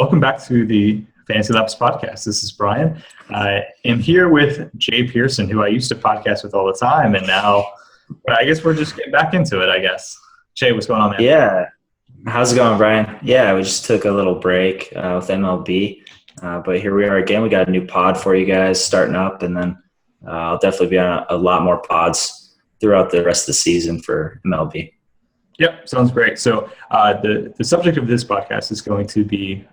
Welcome back to the FantasyLabs podcast. This is Bryan. I am here with Jay Persson, who I used to podcast with all the time, and now I guess we're just getting back into it, I guess. Jay, what's going on, man? Yeah. How's it going, Bryan? Yeah, we just took a little break with MLB, but here we are again. We got a new pod for you guys starting up, and then I'll definitely be on a lot more pods throughout the rest of the season for MLB. Yep, sounds great. So the subject of this podcast is going to be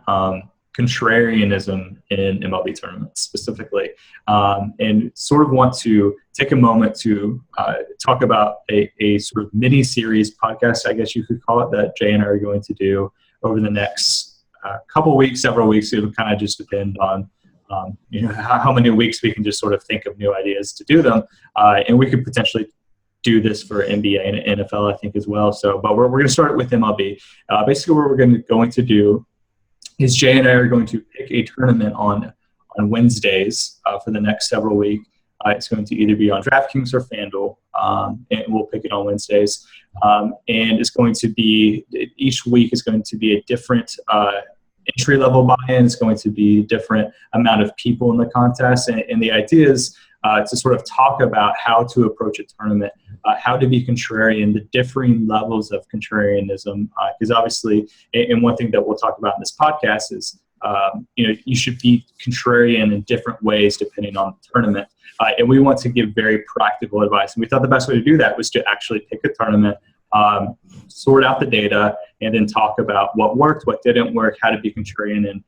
contrarianism in MLB tournaments specifically, and sort of want to take a moment to talk about a sort of mini-series podcast, I guess you could call it, that Jay and I are going to do over the next couple weeks, several weeks. It'll kind of just depend on how many weeks we can just sort of think of new ideas to do them, and we could potentially do this for NBA and NFL, I think, as well. So, but we're going to start with MLB. Basically, what we're going to do is Jay and I are going to pick a tournament on Wednesdays for the next several weeks. It's going to either be on DraftKings or FanDuel, and we'll pick it on Wednesdays. And it's going to be, each week is going to be a different entry-level buy-in. It's going to be a different amount of people in the contest. And the idea is to sort of talk about how to approach a tournament, how to be contrarian, the differing levels of contrarianism. Because obviously, and one thing that we'll talk about in this podcast is, you should be contrarian in different ways depending on the tournament. And we want to give very practical advice. And we thought the best way to do that was to actually pick a tournament, sort out the data, and then talk about what worked, what didn't work, how to be contrarian, and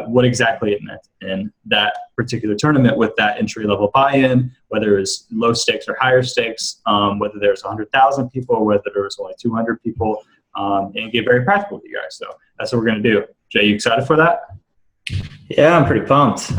what exactly it meant in that particular tournament with that entry-level buy-in, whether it's low stakes or higher stakes, whether there's 100,000 people or whether there was only 200 people, and get very practical with you guys. So that's what we're going to do. Jay, you excited for that? Yeah, I'm pretty pumped.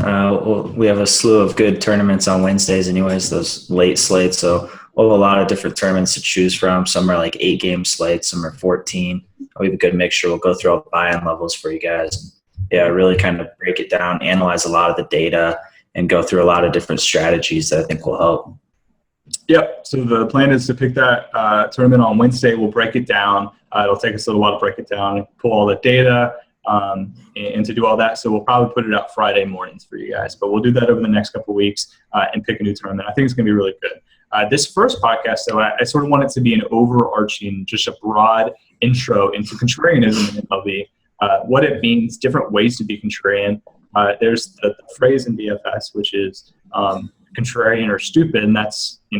We have a slew of good tournaments on Wednesdays anyways, those late slates. So we'll have a lot of different tournaments to choose from. Some are like 8-game slates, some are 14. We have a good mixture. We'll go through all the buy-in levels for you guys. Yeah, really kind of break it down, analyze a lot of the data, and go through a lot of different strategies that I think will help. Yep. So the plan is to pick that tournament on Wednesday. We'll break it down. It'll take us a little while to break it down and pull all the data and to do all that. So we'll probably put it out Friday mornings for you guys. But we'll do that over the next couple of weeks and pick a new tournament. I think it's going to be really good. This first podcast, though, I sort of want it to be an overarching, just a broad intro into contrarianism in MLB. What it means, different ways to be contrarian. There's the phrase in DFS, which is contrarian or stupid, and that's, you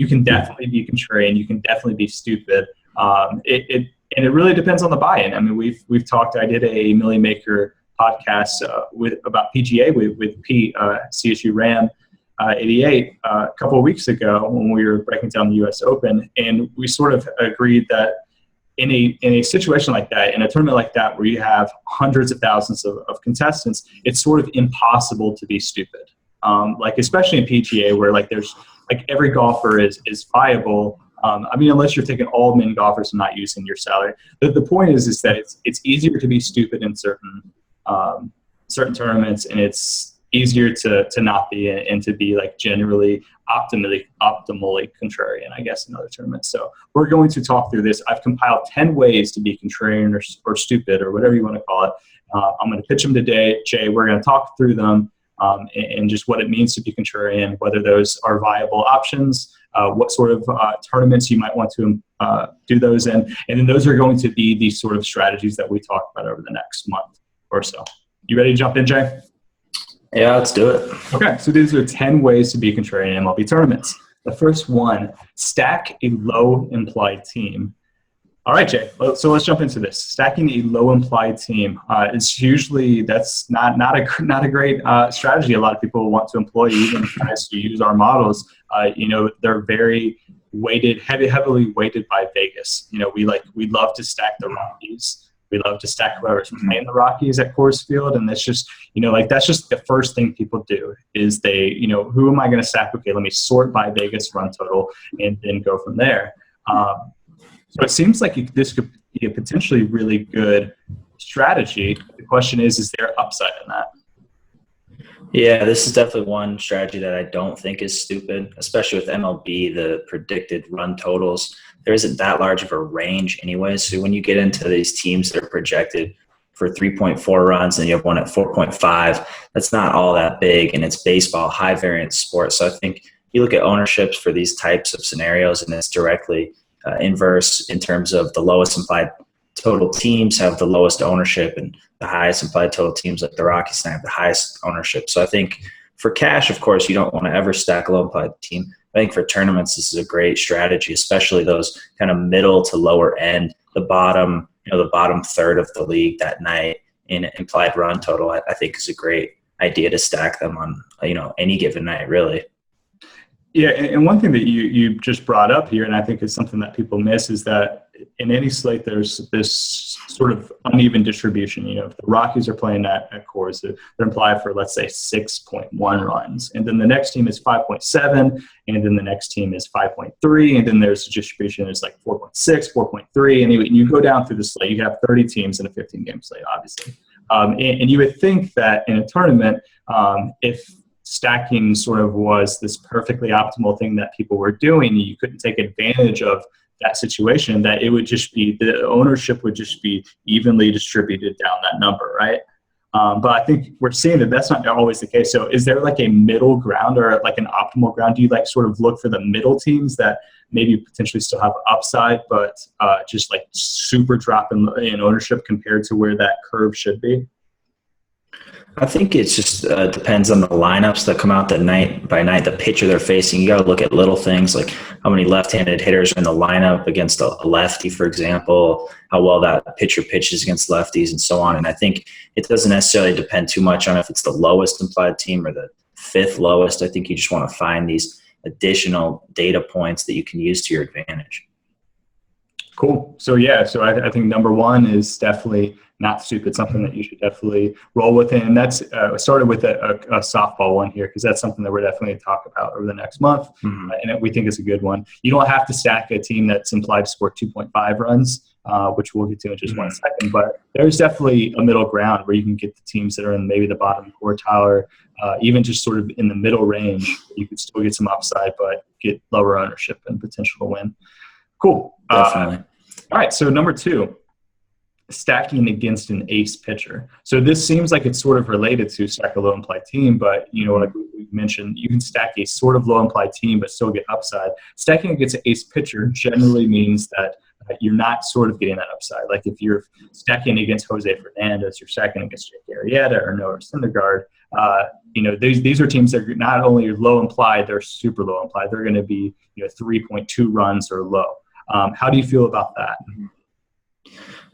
can definitely be contrarian, you can definitely be stupid. And it really depends on the buy-in. I mean, we've talked. I did a Millie Maker podcast about PGA with Pete, CSU Ram 88 a couple of weeks ago when we were breaking down the U.S. Open, and we sort of agreed that in a situation like that, in a tournament like that, where you have hundreds of thousands of contestants, it's sort of impossible to be stupid. Especially in PGA, where there's every golfer is viable. Unless you're taking all men golfers and not using your salary. The point is that it's easier to be stupid in certain tournaments, and it's easier to not be and to be generally optimally contrarian, I guess, in other tournaments. So we're going to talk through this. I've compiled 10 ways to be contrarian or stupid or whatever you want to call it. I'm going to pitch them today. Jay, we're going to talk through them and just what it means to be contrarian, whether those are viable options, what sort of tournaments you might want to do those in. And then those are going to be the sort of strategies that we talk about over the next month or so. You ready to jump in, Jay? Yeah, let's do it. Okay, so these are 10 ways to be contrarian in MLB tournaments. The first one, stack a low implied team. All right, Jay, so let's jump into this. Stacking a low implied team. That's not a great strategy a lot of people want to employ, even guys who use our models. They're very weighted, heavily weighted by Vegas. We love to stack the Rockies. We love to stack whoever's playing the Rockies at Coors Field, and that's just, that's just the first thing people do is they, who am I going to stack? Okay, let me sort by Vegas run total and then go from there. So it seems like this could be a potentially really good strategy. The question is there upside in that? Yeah, this is definitely one strategy that I don't think is stupid, especially with MLB, the predicted run totals. There isn't that large of a range anyway. So when you get into these teams that are projected for 3.4 runs and you have one at 4.5. That's not all that big, and it's baseball, high variance sport. So I think you look at ownerships for these types of scenarios, and it's directly inverse in terms of the lowest implied total teams have the lowest ownership, and the highest implied total teams like the Rockies have the highest ownership. So I think for cash, of course, you don't want to ever stack a low implied team. I think for tournaments, this is a great strategy, especially those kind of middle to lower end, the bottom third of the league that night in implied run total. I think is a great idea to stack them on, any given night, really. Yeah, and one thing that you just brought up here, and I think is something that people miss, is that in any slate there's this sort of uneven distribution. If the Rockies are playing at Coors, they're implied for, let's say, 6.1 runs, and then the next team is 5.7, and then the next team is 5.3, and then there's a distribution that's like 4.6, 4.3, and you go down through the slate. You have 30 teams in a 15-game slate, obviously, and you would think that in a tournament, if stacking sort of was this perfectly optimal thing that people were doing, you couldn't take advantage of that situation, that it would just be, the ownership would just be evenly distributed down that number, right? But I think we're seeing that that's not always the case. So is there like a middle ground or like an optimal ground? Do you like sort of look for the middle teams that maybe potentially still have upside, but just like super drop in ownership compared to where that curve should be? I think it just depends on the lineups that come out that night by night, the pitcher they're facing. You got to look at little things like how many left-handed hitters are in the lineup against a lefty, for example, how well that pitcher pitches against lefties and so on. And I think it doesn't necessarily depend too much on if it's the lowest implied team or the fifth lowest. I think you just want to find these additional data points that you can use to your advantage. Cool. So I think number one is definitely not stupid, something that you should definitely roll with. And that's started with a softball one here, because that's something that we're definitely going to talk about over the next month. And we think it's a good one. You don't have to stack a team that's implied to score 2.5 runs, which we'll get to in just one second. But there's definitely a middle ground where you can get the teams that are in maybe the bottom quartile, or even just sort of in the middle range. You could still get some upside, but get lower ownership and potential to win. Cool. Definitely. All right. So number two, stacking against an ace pitcher. So this seems like it's sort of related to stack a low implied team, but like we mentioned, you can stack a sort of low implied team but still get upside. Stacking against an ace pitcher generally means that you're not sort of getting that upside. Like if you're stacking against Jose Fernandez, you're stacking against Jake Arrieta or Noah Syndergaard. These are teams that are not only low implied, they're super low implied. They're going to be 3.2 runs or low. How do you feel about that?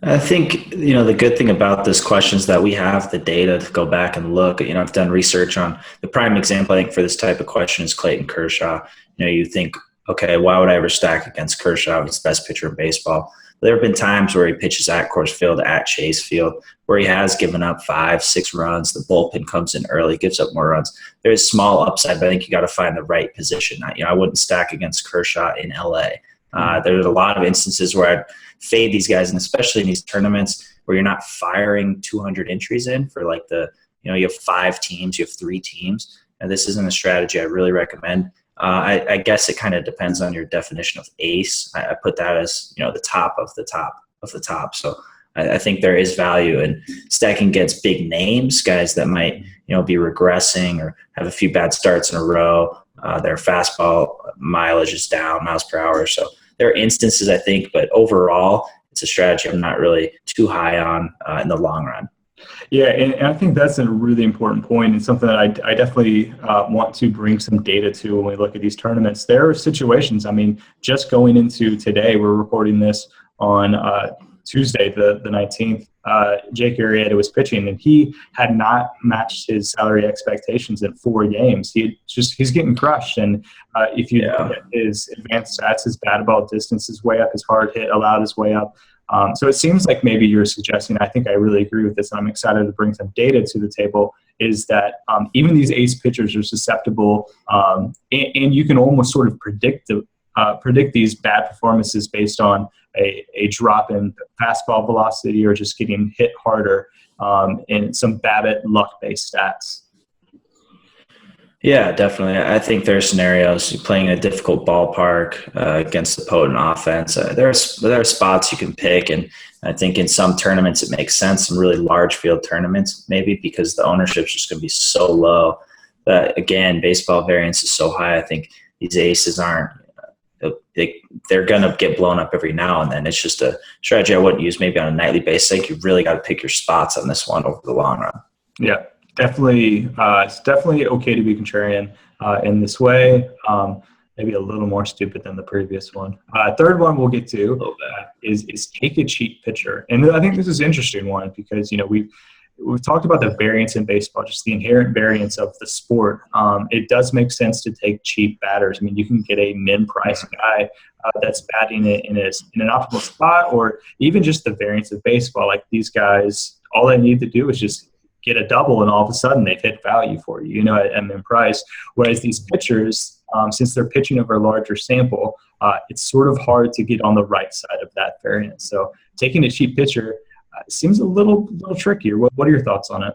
I think, the good thing about this question is that we have the data to go back and look. I've done research on the prime example, I think, for this type of question is Clayton Kershaw. You think, okay, why would I ever stack against Kershaw? He's the best pitcher in baseball. There have been times where he pitches at Coors Field, at Chase Field, where he has given up 5-6 runs. The bullpen comes in early, gives up more runs. There is small upside, but I think you got to find the right position. I wouldn't stack against Kershaw in LA. There's a lot of instances where I'd fade these guys, and especially in these tournaments where you're not firing 200 entries in for like you have 5 teams, you have 3 teams. And this isn't a strategy I really recommend. I guess it kind of depends on your definition of ace. I put that as, the top of the top of the top. So I think there is value in stacking against big names, guys that might, be regressing or have a few bad starts in a row. Their fastball mileage is down, miles per hour. So there are instances, I think, but overall, it's a strategy I'm not really too high on in the long run. Yeah, and I think that's a really important point, and something that I definitely want to bring some data to when we look at these tournaments. There are situations, just going into today, we're recording this on Tuesday, the 19th, Jake Arrieta was pitching, and he had not matched his salary expectations in 4 games. He's getting crushed. And if you look at his advanced stats, his batted ball distance is way up, his hard hit allowed is way up. So it seems like maybe you're suggesting, I think I really agree with this, and I'm excited to bring some data to the table, is that even these ace pitchers are susceptible, and you can almost sort of predict these bad performances based on a drop in fastball velocity or just getting hit harder, and some BABIP luck-based stats. Yeah, definitely. I think there are scenarios you're playing in a difficult ballpark against a potent offense. There are spots you can pick, and I think in some tournaments it makes sense. Some really large field tournaments, maybe because the ownership's just going to be so low. But again, baseball variance is so high. I think these aces aren't. They're going to get blown up every now and then. It's just a strategy I wouldn't use maybe on a nightly basis. I think you really got to pick your spots on this one over the long run. Yeah, definitely. It's definitely okay to be contrarian in this way. Maybe a little more stupid than the previous one. Third one we'll get to is take a cheap pitcher, and I think this is an interesting one because we've talked about the variance in baseball, just the inherent variance of the sport. It does make sense to take cheap batters. I mean, you can get a min-price guy that's batting it in an optimal spot, or even just the variance of baseball. Like these guys, all they need to do is just get a double, and all of a sudden they've hit value for you, at min-price. Whereas these pitchers, since they're pitching over a larger sample, it's sort of hard to get on the right side of that variance. So taking a cheap pitcher seems a little trickier. What are your thoughts on it?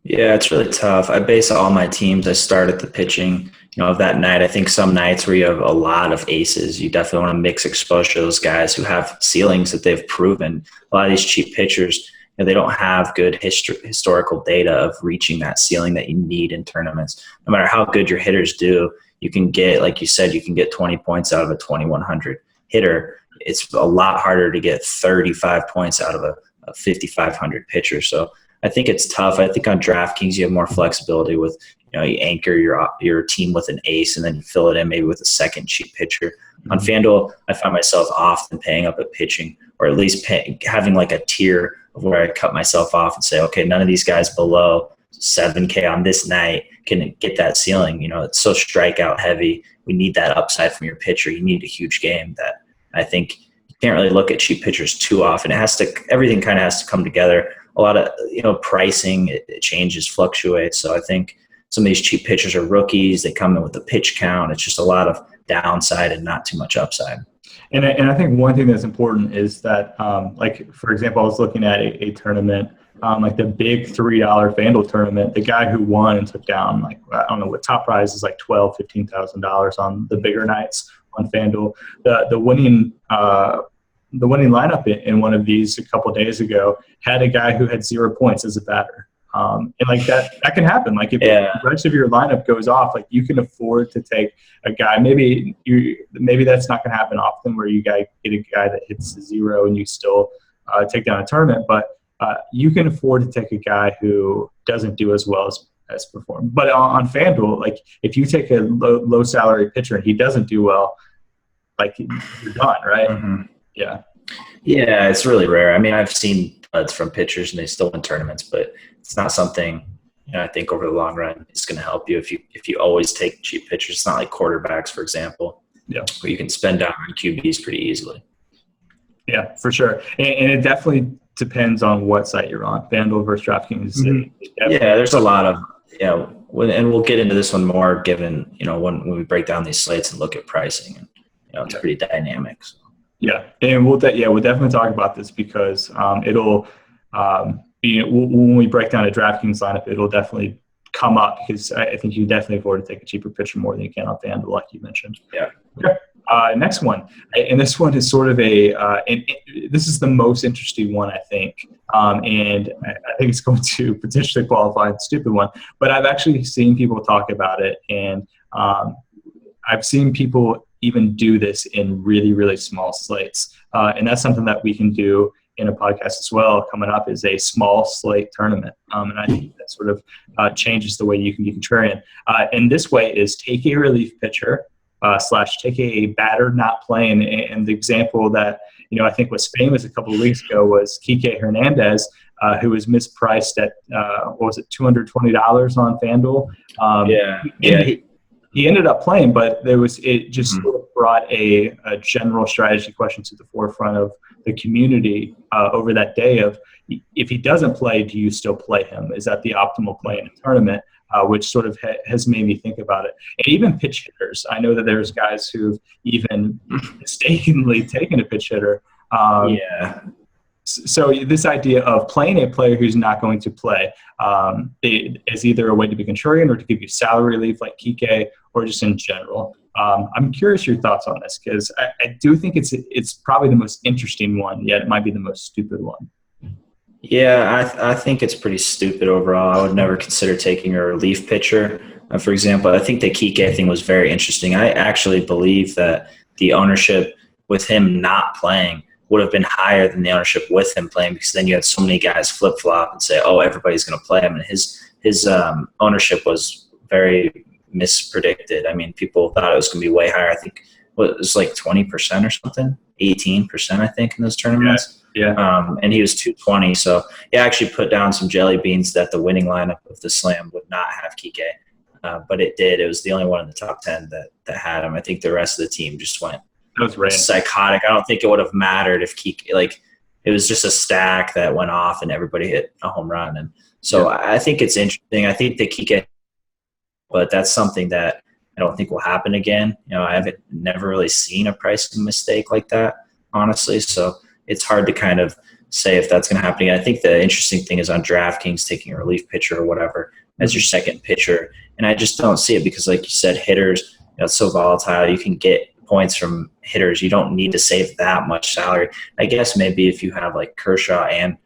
Yeah, it's really tough. I base all my teams. I start at the pitching, of that night. I think some nights where you have a lot of aces, you definitely want to mix exposure to those guys who have ceilings that they've proven. A lot of these cheap pitchers, they don't have good historical data of reaching that ceiling that you need in tournaments. No matter how good your hitters do, you can get, like you said, you can get 20 points out of a 2,100 hitter. It's a lot harder to get 35 points out of a 5,500 pitcher. So I think it's tough. I think on DraftKings you have more flexibility with, you anchor your team with an ace and then you fill it in maybe with a second cheap pitcher. Mm-hmm. On FanDuel, I find myself often paying up at pitching, or at least having like a tier of where I cut myself off and say, okay, none of these guys below 7K on this night can get that ceiling. It's so strikeout heavy. We need that upside from your pitcher. You need a huge game that I think you can't really look at cheap pitchers too often. Everything kind of has to come together. A lot of, pricing, it changes, fluctuates. So I think some of these cheap pitchers are rookies. They come in with a pitch count. It's just a lot of downside and not too much upside. And I think one thing that's important is that, for example, I was looking at a tournament, like the big $3 FanDuel tournament. The guy who won and took down, I don't know what top prize is, like $12,000, $15,000 on the bigger nights on FanDuel. The winning lineup in one of these a couple days ago had a guy who had 0 points as a batter. And that can happen. Like if the rest of your lineup goes off, like you can afford to take a guy. Maybe that's not going to happen often where you get a guy that hits 0 and you still take down a tournament. But you can afford to take a guy who doesn't do as well as perform. But on FanDuel, like if you take a low salary pitcher and he doesn't do well, like you're done, right? Mm-hmm. Yeah. Yeah, it's really rare. I mean, I've seen duds from pitchers and they still win tournaments, but it's not something I think over the long run is going to help you if you always take cheap pitchers. It's not like quarterbacks, for example, where you can spend down on QBs pretty easily. Yeah, for sure. And it definitely depends on what site you're on. FanDuel versus DraftKings. Mm-hmm. There's a lot of and we'll get into this one more given when we break down these slates and look at pricing, and it's pretty dynamic. So. Yeah, and we'll definitely talk about this because it'll when we break down a DraftKings lineup, it'll definitely come up because I think you definitely afford to take a cheaper pitcher more than you can on FanDuel, like you mentioned. Yeah. Okay. Next one, and this one is sort of this is the most interesting one, I think, and I think it's going to potentially qualify as a stupid one, but I've actually seen people talk about it, and I've seen people even do this in really, really small slates. And that's something that we can do in a podcast as well. Coming up is a small slate tournament. And I think that sort of changes the way you can be contrarian. And this way is take a relief pitcher / take a batter not playing. And the example that, I think was famous a couple of weeks ago was Kike Hernandez, who was mispriced at, $220 on FanDuel. He ended up playing, but it just sort of brought a general strategy question to the forefront of the community over that day of, if he doesn't play, do you still play him? Is that the optimal play in a tournament? Which sort of has made me think about it. And even pitch hitters. I know that there's guys who've even mistakenly taken a pitch hitter. So this idea of playing a player who's not going to play is either a way to be contrarian or to give you salary relief like Kike, or just in general. I'm curious your thoughts on this, because I do think it's probably the most interesting one, yet it might be the most stupid one. Yeah, I think it's pretty stupid overall. I would never consider taking a relief pitcher. For example, I think the Kike thing was very interesting. I actually believe that the ownership with him not playing would have been higher than the ownership with him playing, because then you had so many guys flip-flop and say, oh, everybody's going to play him. And his ownership was very mispredicted. I mean, people thought it was going to be way higher. I think it was like 20% or something, 18%, I think, in those tournaments. Yeah. And he was 220. So he actually put down some jelly beans that the winning lineup of the Slam would not have Kike. But it did. It was the only one in the top 10 that had him. I think the rest of the team just went psychotic. I don't think it would have mattered if Kike, like, it was just a stack that went off and everybody hit a home run. And so I think it's interesting. I think the Kike, but that's something that I don't think will happen again. I haven't never really seen a pricing mistake like that, honestly. So it's hard to kind of say if that's going to happen again. I think the interesting thing is on DraftKings taking a relief pitcher or whatever as your second pitcher. And I just don't see it because, like you said, hitters, it's so volatile. You can get points from hitters. You don't need to save that much salary. I guess maybe if you have like Kershaw and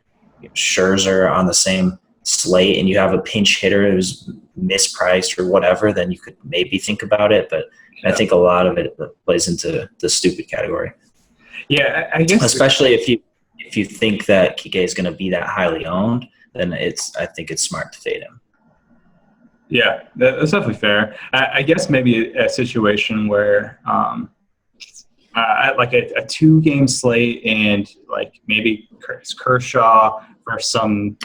Scherzer on the same slate and you have a pinch hitter who's mispriced or whatever, then you could maybe think about it. But I think a lot of it plays into the stupid category. Yeah, I guess especially if you think that Kike is going to be that highly owned, then I think it's smart to fade him. Yeah, that's definitely fair. I guess maybe a situation where like a 2-game slate and like maybe Kershaw versus some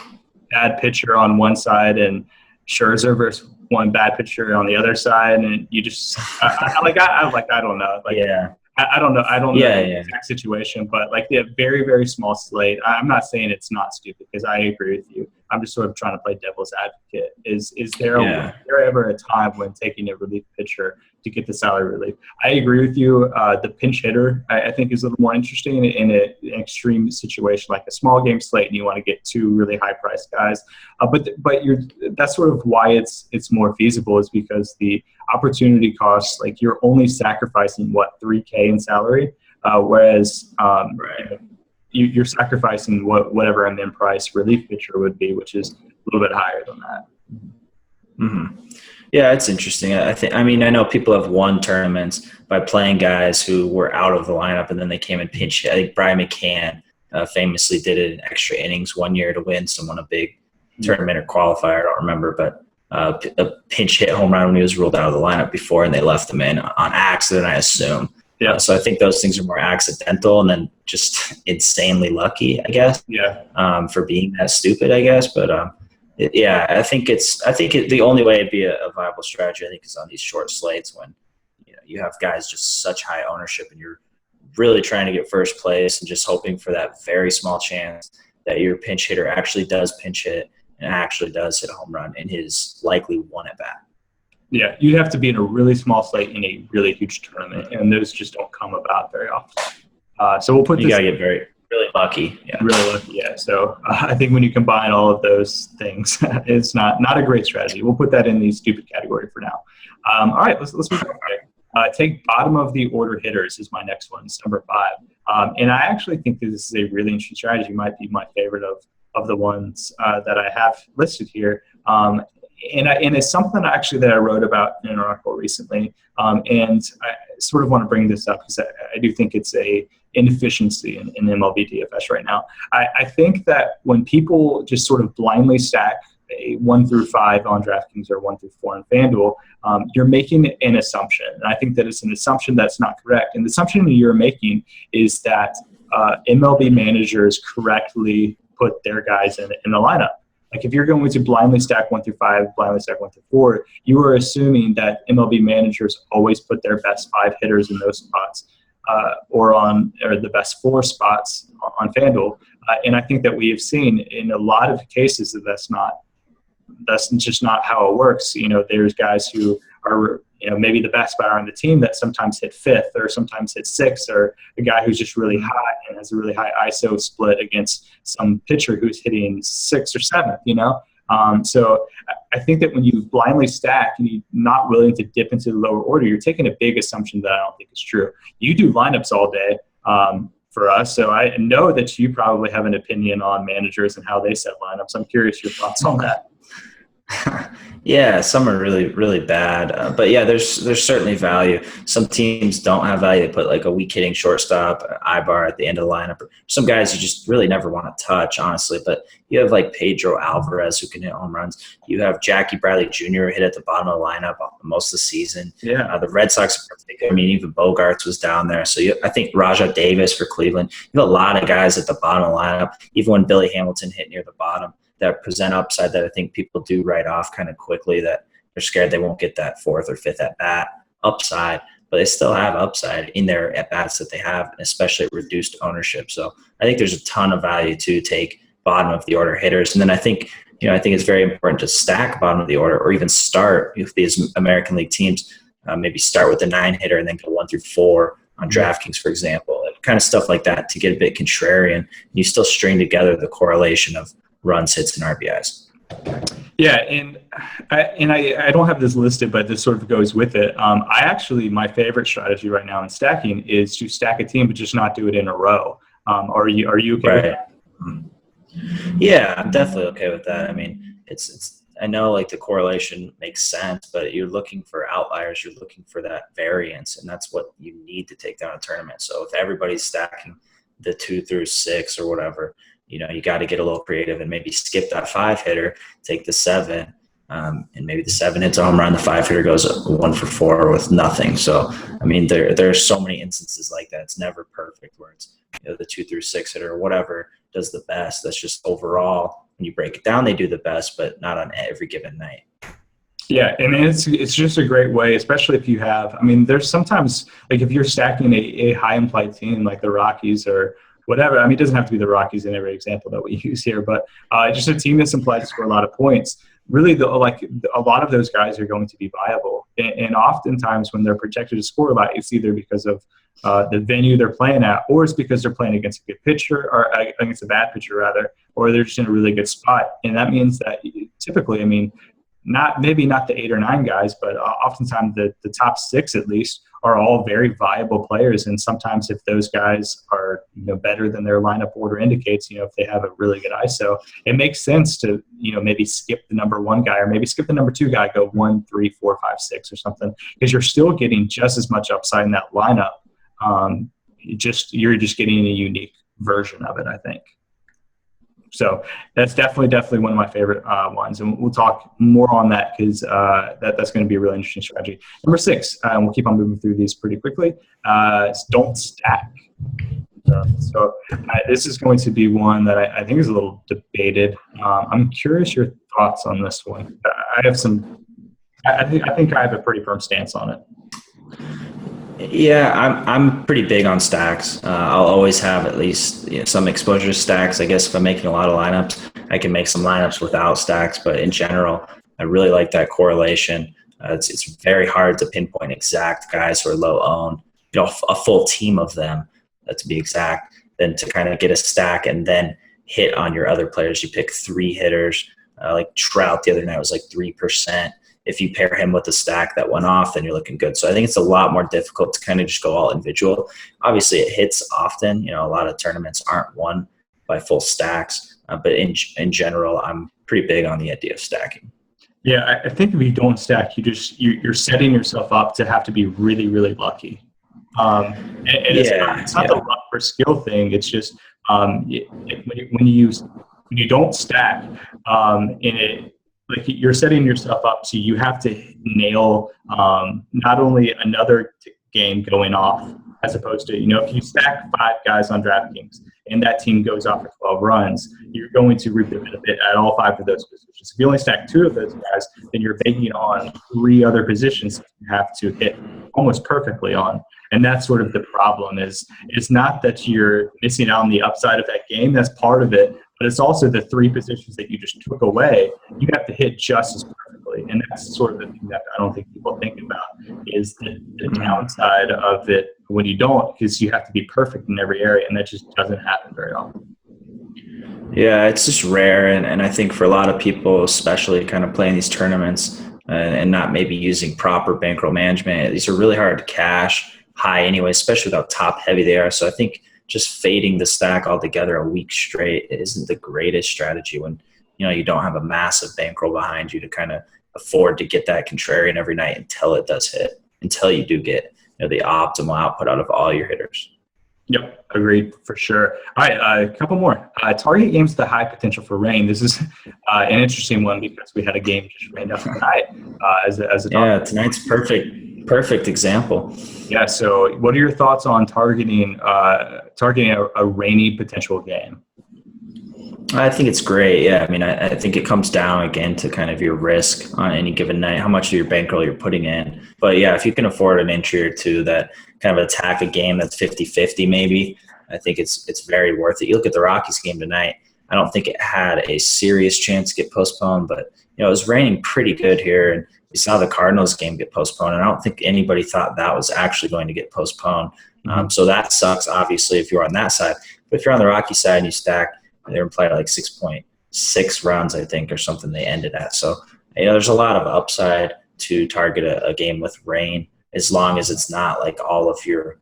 bad pitcher on one side and Scherzer versus one bad pitcher on the other side, and you just I don't know. Like, yeah. I don't know the exact situation, but like the very, very small slate, I'm not saying it's not stupid because I agree with you. I'm just sort of trying to play devil's advocate. Is there ever a time when taking a relief pitcher to get the salary relief? I agree with you. The pinch hitter, I think, is a little more interesting in an extreme situation like a small game slate, and you want to get 2 really high priced guys. But that's sort of why it's more feasible, is because the opportunity costs, like, you're only sacrificing $3K in salary, whereas you're sacrificing whatever an in price relief pitcher would be, which is a little bit higher than that. Mm-hmm. Yeah, it's interesting. I know people have won tournaments by playing guys who were out of the lineup and then they came and pinch hit. I think Bryan McCann famously did it in extra innings one year to win someone a big tournament or qualifier. I don't remember, but a pinch hit home run when he was ruled out of the lineup before, and they left him in on accident, I assume. Yeah. So I think those things are more accidental and then just insanely lucky, I guess. Yeah. For being that stupid, I guess. But I think the only way it'd be a viable strategy, I think, is on these short slates when you have guys just such high ownership and you're really trying to get first place and just hoping for that very small chance that your pinch hitter actually does pinch hit and actually does hit a home run in his likely one at bat. Yeah, you'd have to be in a really small slate in a really huge tournament, and those just don't come about very often. So we'll put you gotta get really lucky. Yeah, really lucky. Yeah. So I think when you combine all of those things, it's not a great strategy. We'll put that in the stupid category for now. All right, let's move on. Take bottom of the order hitters is my next one. It's number 5, and I actually think that this is a really interesting strategy. It might be my favorite of the ones that I have listed here. And it's something actually that I wrote about in an article recently, and I sort of want to bring this up because I do think it's a inefficiency in MLB DFS right now. I think that when people just sort of blindly stack a 1 through 5 on DraftKings or 1 through 4 on FanDuel, you're making an assumption, and I think that it's an assumption that's not correct. And the assumption that you're making is that MLB managers correctly put their guys in the lineup. Like, if you're going to blindly stack 1 through 5, blindly stack 1 through 4, you are assuming that MLB managers always put their best 5 hitters in those spots, or the best 4 spots on FanDuel. And I think that we have seen in a lot of cases that that's just not how it works. There's guys who are maybe the best batter on the team that sometimes hit fifth or sometimes hit sixth, or a guy who's just really hot and has a really high ISO split against some pitcher who's hitting sixth or seventh, So I think that when you blindly stack and you're not willing to dip into the lower order, you're taking a big assumption that I don't think is true. You do lineups all day for us, so I know that you probably have an opinion on managers and how they set lineups. I'm curious your thoughts on that. Yeah, some are really, really bad. But yeah, there's certainly value. Some teams don't have value. They put like a weak hitting shortstop, Ibar at the end of the lineup. Some guys you just really never want to touch, honestly. But you have like Pedro Alvarez who can hit home runs. You have Jackie Bradley Jr. who hit at the bottom of the lineup most of the season. Yeah. The Red Sox, I mean, even Bogarts was down there. So I think Rajah Davis for Cleveland. You have a lot of guys at the bottom of the lineup. Even when Billy Hamilton hit near the bottom, that present upside that I think people do write off kind of quickly, that they're scared they won't get that fourth or fifth at bat upside, but they still have upside in their at bats that they have, especially at reduced ownership. So I think there's a ton of value to take bottom of the order hitters. And then I think it's very important to stack bottom of the order, or even start with these American League teams, maybe start with the 9-hitter and then go 1 through 4 on DraftKings, for example, kind of stuff like that to get a bit contrarian. You still string together the correlation of runs, hits, and RBIs. Yeah, and I don't have this listed, but this sort of goes with it. My favorite strategy right now in stacking is to stack a team, but just not do it in a row. Are you okay with that? Yeah, I'm definitely okay with that. I mean, it's I know like the correlation makes sense, but you're looking for outliers. You're looking for that variance, and that's what you need to take down a tournament. So if everybody's stacking the 2 through 6 or whatever, you got to get a little creative and maybe skip that 5-hitter, take the 7, and maybe the 7 hits a home run, the 5-hitter goes 1 for 4 with nothing. So, I mean, there are so many instances like that. It's never perfect where it's the 2 through 6 hitter or whatever does the best. That's just overall, when you break it down, they do the best, but not on every given night. Yeah, and it's just a great way, especially if you have – there's sometimes – like if you're stacking a high-implied team like the Rockies or – whatever. It doesn't have to be the Rockies in every example that we use here, but just a team that's implied to score a lot of points. Really, a lot of those guys are going to be viable. And oftentimes when they're projected to score a lot, it's either because of the venue they're playing at, or it's because they're playing against a good pitcher, or against a bad pitcher rather, or they're just in a really good spot. And that means that typically, maybe not the 8 or 9 guys, but oftentimes the top 6 at least are all very viable players. And sometimes if those guys are better than their lineup order indicates, if they have a really good ISO, it makes sense to maybe skip the number 1 guy, or maybe skip the number 2 guy, go 1, 3, 4, 5, 6 or something, because you're still getting just as much upside in that lineup. You're just getting a unique version of it, I think. So that's definitely one of my favorite ones, and we'll talk more on that because that's going to be a really interesting strategy. Number 6, and we'll keep on moving through these pretty quickly. Don't stack. So this is going to be one that I think is a little debated. I'm curious your thoughts on this one. I think I have a pretty firm stance on it. Yeah, I'm pretty big on stacks. I'll always have at least some exposure to stacks. I guess if I'm making a lot of lineups, I can make some lineups without stacks. But in general, I really like that correlation. It's very hard to pinpoint exact guys who are low owned. A full team of them, to be exact, than to kind of get a stack and then hit on your other players. You pick 3 hitters, like Trout the other night was like 3%. If you pair him with a stack that went off, then you're looking good. So I think it's a lot more difficult to kind of just go all individual. Obviously, it hits often. A lot of tournaments aren't won by full stacks. But in general, I'm pretty big on the idea of stacking. Yeah, I think if you don't stack, you're setting yourself up to have to be really, really lucky. It's not the luck or skill thing. It's just when you don't stack, you're setting yourself up so you have to nail not only another game going off, as opposed to, if you stack 5 guys on DraftKings and that team goes off for 12 runs, you're going to reap the benefit at all 5 of those positions. If you only stack 2 of those guys, then you're banking on 3 other positions you have to hit almost perfectly on. And that's sort of the problem is it's not that you're missing out on the upside of that game. That's part of it. But it's also the 3 positions that you just took away. You have to hit just as perfectly. And that's sort of the thing that I don't think people think about is the downside of it when you don't, because you have to be perfect in every area, and that just doesn't happen very often. Yeah, it's just rare. And I think for a lot of people, especially kind of playing these tournaments and not maybe using proper bankroll management, these are really hard to cash high anyway, especially with how top heavy they are. So I think just fading the stack altogether a week straight isn't the greatest strategy when, you don't have a massive bankroll behind you to kind of afford to get that contrarian every night until it does hit, until you do get, the optimal output out of all your hitters. Yep, agreed for sure. All right, a couple more. Target games with the high potential for rain. This is an interesting one because we had a game just rained out tonight. Tonight's perfect example. Yeah. So, what are your thoughts on targeting a rainy potential game? I think it's great. Yeah, I mean, I think it comes down again to kind of your risk on any given night, how much of your bankroll you're putting in. But yeah, if you can afford an entry or two that kind of attack a game that's 50-50 maybe, I think it's very worth it. You look at the Rockies game tonight, I don't think it had a serious chance to get postponed, but it was raining pretty good here, and you saw the Cardinals game get postponed, and I don't think anybody thought that was actually going to get postponed. So that sucks, obviously, if you're on that side. But if you're on the Rocky side and you stack, they were playing like 6.6 runs, I think, or something they ended at. So, there's a lot of upside to target a game with rain as long as it's not like all of your,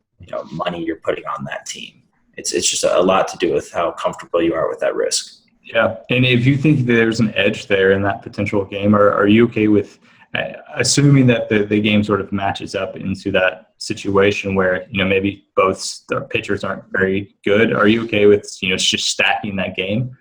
money you're putting on that team. It's just a lot to do with how comfortable you are with that risk. Yeah. And if you think there's an edge there in that potential game, are you okay with assuming that the game sort of matches up into that situation where, maybe both the pitchers aren't very good? Are you okay with, just stacking that game?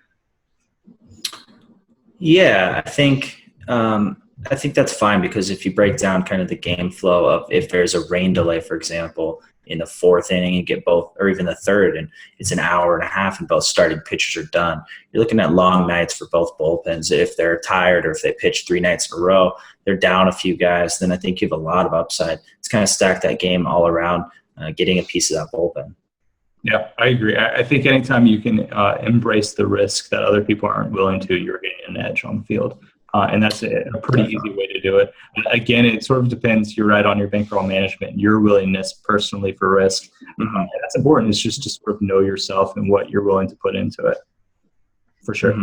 Yeah, I think that's fine, because if you break down kind of the game flow of if there's a rain delay, for example, in the fourth inning, you get both, or even the third, and it's an hour and a half and both starting pitchers are done. You're looking at long nights for both bullpens. If they're tired or if they pitch 3 nights in a row, they're down a few guys, then I think you have a lot of upside. It's kind of stack that game all around, getting a piece of that bullpen. Yeah, I agree. I think anytime you can embrace the risk that other people aren't willing to, you're getting an edge on the field. And that's a pretty easy way to do it. Again, it sort of depends, you're right, on your bankroll management, your willingness personally for risk. That's important. It's just to sort of know yourself and what you're willing to put into it. For sure.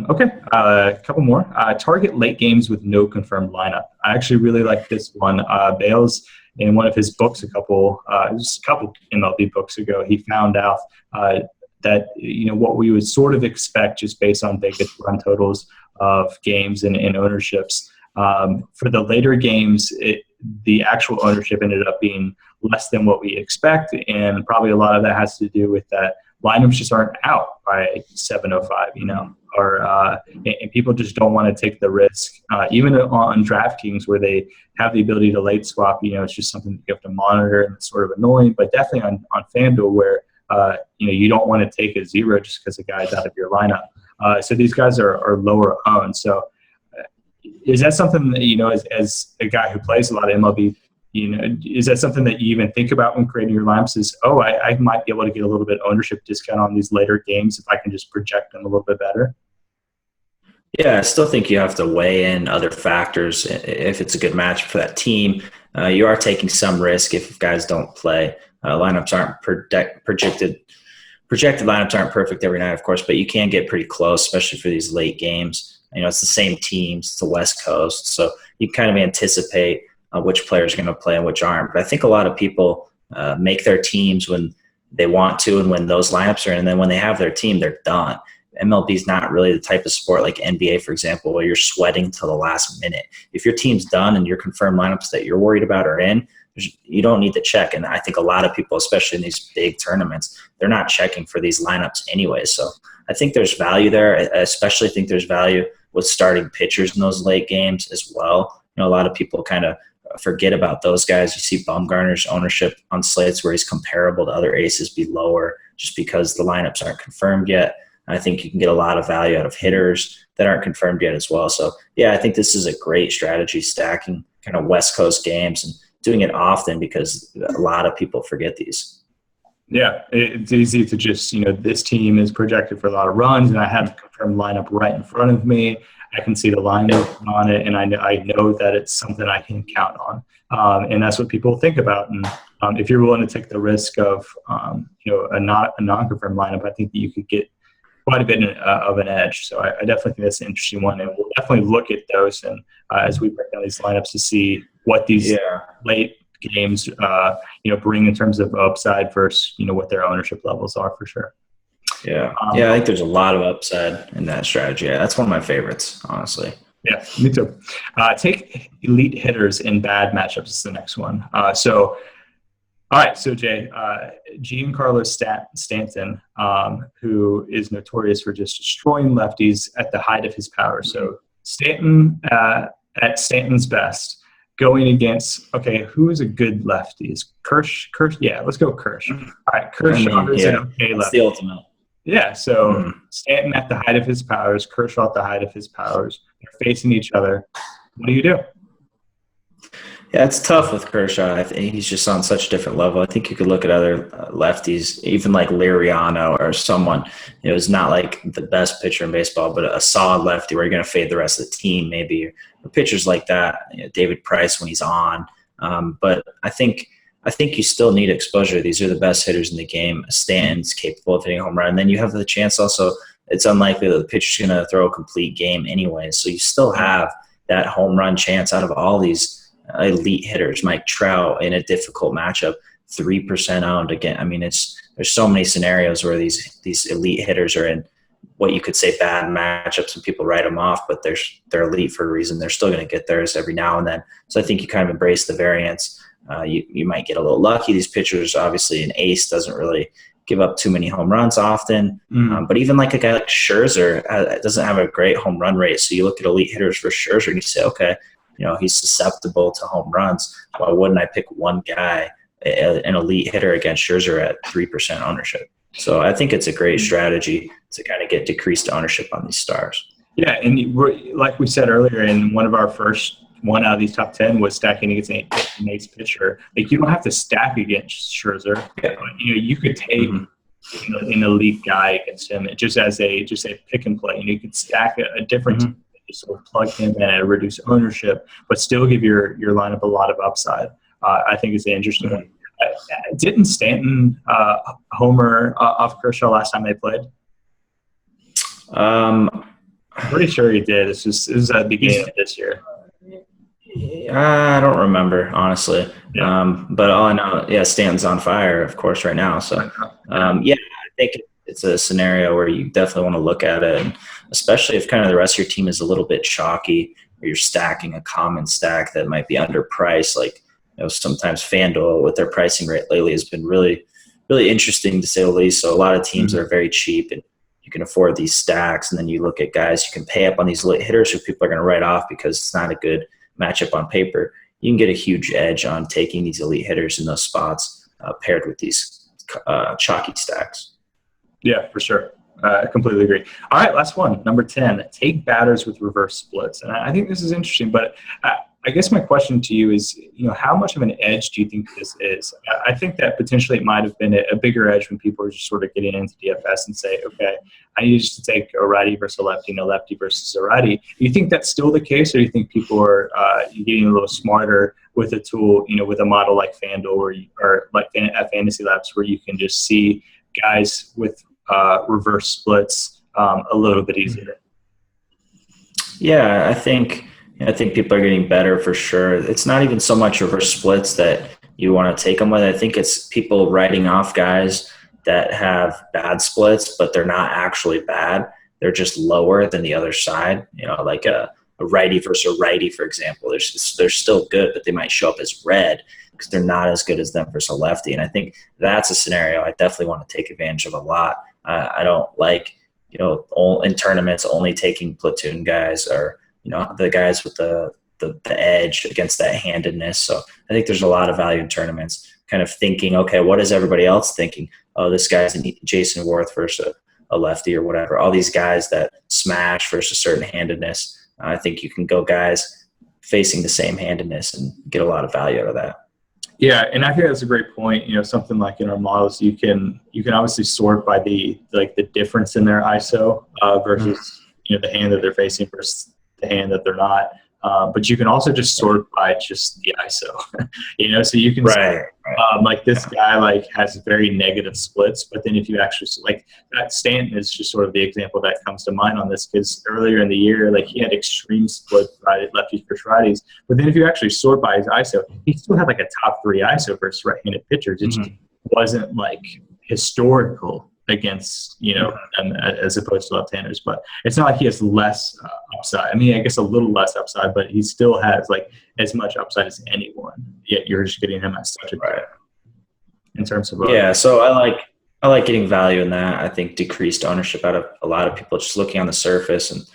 Okay, a couple more. Target late games with no confirmed lineup. I actually really like this one. Bales, in one of his books, a couple MLB books ago, he found out that what we would sort of expect just based on Vegas run totals of games and ownerships. For the later games, the actual ownership ended up being less than what we expect, and probably a lot of that has to do with that lineups just aren't out by 7:05, and people just don't want to take the risk. Even on DraftKings, where they have the ability to late swap, it's just something that you have to monitor, and it's sort of annoying. But definitely on FanDuel, where you don't want to take a 0 just because a guy's out of your lineup. So these guys are lower owned. So is that something that, as a guy who plays a lot of MLB, is that something that you even think about when creating your lineups is, I might be able to get a little bit ownership discount on these later games if I can just project them a little bit better? Yeah, I still think you have to weigh in other factors. If it's a good match for that team, you are taking some risk if guys don't play. Lineups aren't projected lineups aren't perfect every night, of course, but you can get pretty close, especially for these late games. It's the same teams, it's the West Coast, so you kind of anticipate which players are going to play and which aren't. But I think a lot of people make their teams when they want to and when those lineups are in, and then when they have their team, they're done. MLB is not really the type of sport like NBA, for example, where you're sweating till the last minute. If your team's done and your confirmed lineups that you're worried about are in, you don't need to check. And I think a lot of people, especially in these big tournaments, they're not checking for these lineups anyway. So I think there's value there. I especially think there's value with starting pitchers in those late games as well. A lot of people kind of forget about those guys. You see Bumgarner's ownership on slates where he's comparable to other aces be lower just because the lineups aren't confirmed yet. I think you can get a lot of value out of hitters that aren't confirmed yet as well. So, yeah, I think this is a great strategy, stacking kind of West Coast games and doing it often because a lot of people forget these. Yeah, it's easy to just, this team is projected for a lot of runs, and I have the confirmed lineup right in front of me. I can see the line movement on it, and I know that it's something I can count on. And that's what people think about. And if you're willing to take the risk of, a non-confirmed lineup, I think that you could get quite a bit of an edge. So I definitely think that's an interesting one, and we'll definitely look at those and as we break down these lineups to see what these late games, bring in terms of upside versus, what their ownership levels are for sure. Yeah. I think there's a lot of upside in that strategy. Yeah, that's one of my favorites, honestly. Yeah, me too. Take elite hitters in bad matchups is the next one. All right, so Jay, Giancarlo Stanton, who is notorious for just destroying lefties at the height of his power. So Stanton at Stanton's best, going against, who is a good lefty? Is Kirsch? Yeah, let's go Kirsch. All right, Kershaw is an okay lefty. That's the ultimate. Yeah, so Stanton at the height of his powers, Kershaw at the height of his powers. They're facing each other. What do you do? Yeah, it's tough with Kershaw. I think he's just on such a different level. I think you could look at other lefties, even like Liriano or someone, who's not like the best pitcher in baseball, but a solid lefty where you're going to fade the rest of the team, maybe, or pitchers like that. David Price when he's on. But I think you still need exposure. These are the best hitters in the game. Stanton's capable of hitting a home run. And then you have the chance also, it's unlikely that the pitcher's going to throw a complete game anyway. So you still have that home run chance out of all these elite hitters. Mike Trout in a difficult matchup, 3% owned again. I mean, there's so many scenarios where these elite hitters are in what you could say bad matchups and people write them off, but they're elite for a reason. They're still going to get theirs every now and then. So I think you kind of embrace the variance. You might get a little lucky. These pitchers, obviously an ace doesn't really give up too many home runs often. But even like a guy like Scherzer doesn't have a great home run rate. So you look at elite hitters for Scherzer and you say, okay, he's susceptible to home runs. Why wouldn't I pick one guy, an elite hitter against Scherzer at 3% ownership? So I think it's a great strategy to kind of get decreased ownership on these stars. Yeah, and like we said earlier, in one of our first one out of these top 10 was stacking against an ace pitcher. Like, you don't have to stack against Scherzer. Yeah. You could take an elite guy against him just as a pick and play. And you could stack a different team, sort of plug him in and reduce ownership, but still give your lineup a lot of upside. I think is the interesting one. Didn't Stanton homer off Kershaw last time they played? I'm pretty sure he did. It was at the beginning of this year. I don't remember, honestly. Yeah. But all I know, Stanton's on fire, of course, right now. So, I think it's a scenario where you definitely want to look at it, and especially if kind of the rest of your team is a little bit chalky, or you're stacking a common stack that might be underpriced. Like, sometimes FanDuel with their pricing rate lately has been really, really interesting to say the least. So a lot of teams are very cheap, and you can afford these stacks. And then you look at guys you can pay up on these late hitters who people are going to write off because it's not a good matchup on paper. You can get a huge edge on taking these elite hitters in those spots paired with these chalky stacks. Yeah, for sure. I completely agree. All right, last one, number 10. Take batters with reverse splits. And I think this is interesting, but I guess my question to you is, how much of an edge do you think this is? I think that potentially it might have been a bigger edge when people are just sort of getting into DFS and say, okay, I need just to take a righty versus a lefty and a lefty versus a righty. Do you think that's still the case, or do you think people are getting a little smarter with a tool, with a model like FanDuel or like at FantasyLabs, where you can just see guys with reverse splits a little bit easier? Yeah, I think people are getting better for sure. It's not even so much reverse splits that you want to take them with. I think it's people writing off guys that have bad splits, but they're not actually bad. They're just lower than the other side. Like a righty versus a righty, for example. They're still good, but they might show up as red because they're not as good as them versus a lefty. And I think that's a scenario I definitely want to take advantage of a lot. I don't like, in tournaments only taking platoon guys or, the guys with the edge against that handedness. So I think there's a lot of value in tournaments kind of thinking, okay, what is everybody else thinking? Oh, this guy's Jason Worth versus a lefty or whatever. All these guys that smash versus certain handedness. I think you can go guys facing the same handedness and get a lot of value out of that. Yeah, and I think that's a great point. Something like in our models, you can obviously sort by the difference in their ISO versus the hand that they're facing versus the hand that they're not. But you can also just sort by just the ISO. So you can like this guy has very negative splits, but then if you actually that Stanton is just sort of the example that comes to mind on this, because earlier in the year he had extreme split lefties versus righties, but then if you actually sort by his ISO, he still had a top 3 ISO versus right-handed pitchers. It just wasn't historical against them as opposed to left-handers, but it's not like he has less upside. I mean, I guess a little less upside, but he still has as much upside as anyone. Yet you're just getting him at such a good in terms of So I like getting value in that. I think decreased ownership out of a lot of people just looking on the surface and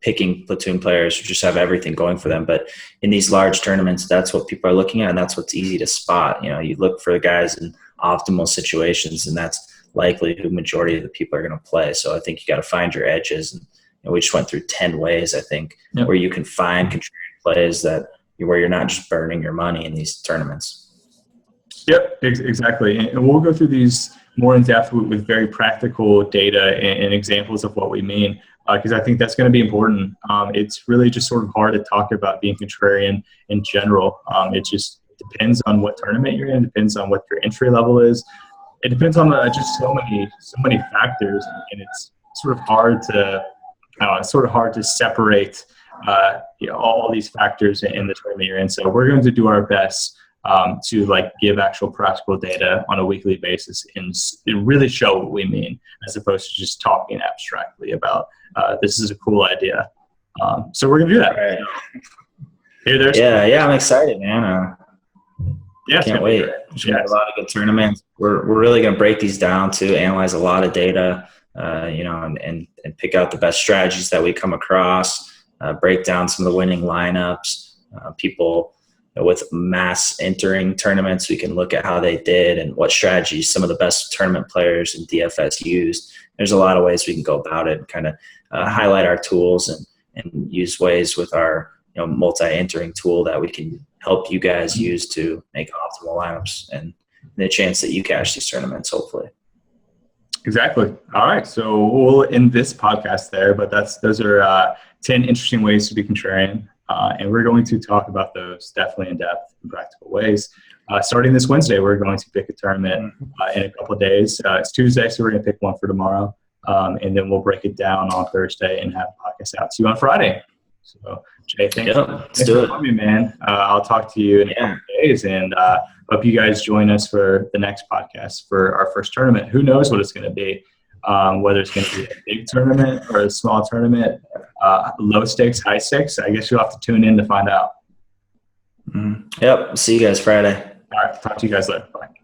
picking platoon players who just have everything going for them. But in these large tournaments, that's what people are looking at, and that's what's easy to spot. You look for the guys in optimal situations, and that's likely who majority of the people are going to play. So I think you got to find your edges. And we just went through 10 ways, I think, where you can find contrarian plays where you're not just burning your money in these tournaments. Yep, exactly. And we'll go through these more in depth with very practical data and examples of what we mean, because I think that's going to be important. It's really just sort of hard to talk about being contrarian in general. It just depends on what tournament you're in, depends on what your entry level is. It depends on just so many factors, and it's sort of hard to separate all these factors in the tournament you're in. So we're going to do our best to give actual practical data on a weekly basis and really show what we mean, as opposed to just talking abstractly about this is a cool idea. So we're going to do that. Right. Yeah, I'm excited, man. Can't wait. We have a lot of good tournaments. We're really going to break these down to analyze a lot of data, and pick out the best strategies that we come across, break down some of the winning lineups, people with mass entering tournaments. We can look at how they did and what strategies some of the best tournament players in DFS used. There's a lot of ways we can go about it and kind of highlight our tools and use ways with our multi-entering tool that we can help you guys use to make optimal lineups and the chance that you cash these tournaments, hopefully. Exactly. All right. So we'll end this podcast there, but those are 10 interesting ways to be contrarian. And we're going to talk about those definitely in depth in practical ways. Starting this Wednesday, we're going to pick a tournament in a couple of days. It's Tuesday, so we're going to pick one for tomorrow. And then we'll break it down on Thursday and have a podcast out to you on Friday. So, Jay, thanks for coming, man. I'll talk to you in a couple of days, and hope you guys join us for the next podcast for our first tournament. Who knows what it's going to be, whether it's going to be a big tournament or a small tournament, low stakes, high stakes. I guess you'll have to tune in to find out. Yep. See you guys Friday. All right. Talk to you guys later. Bye.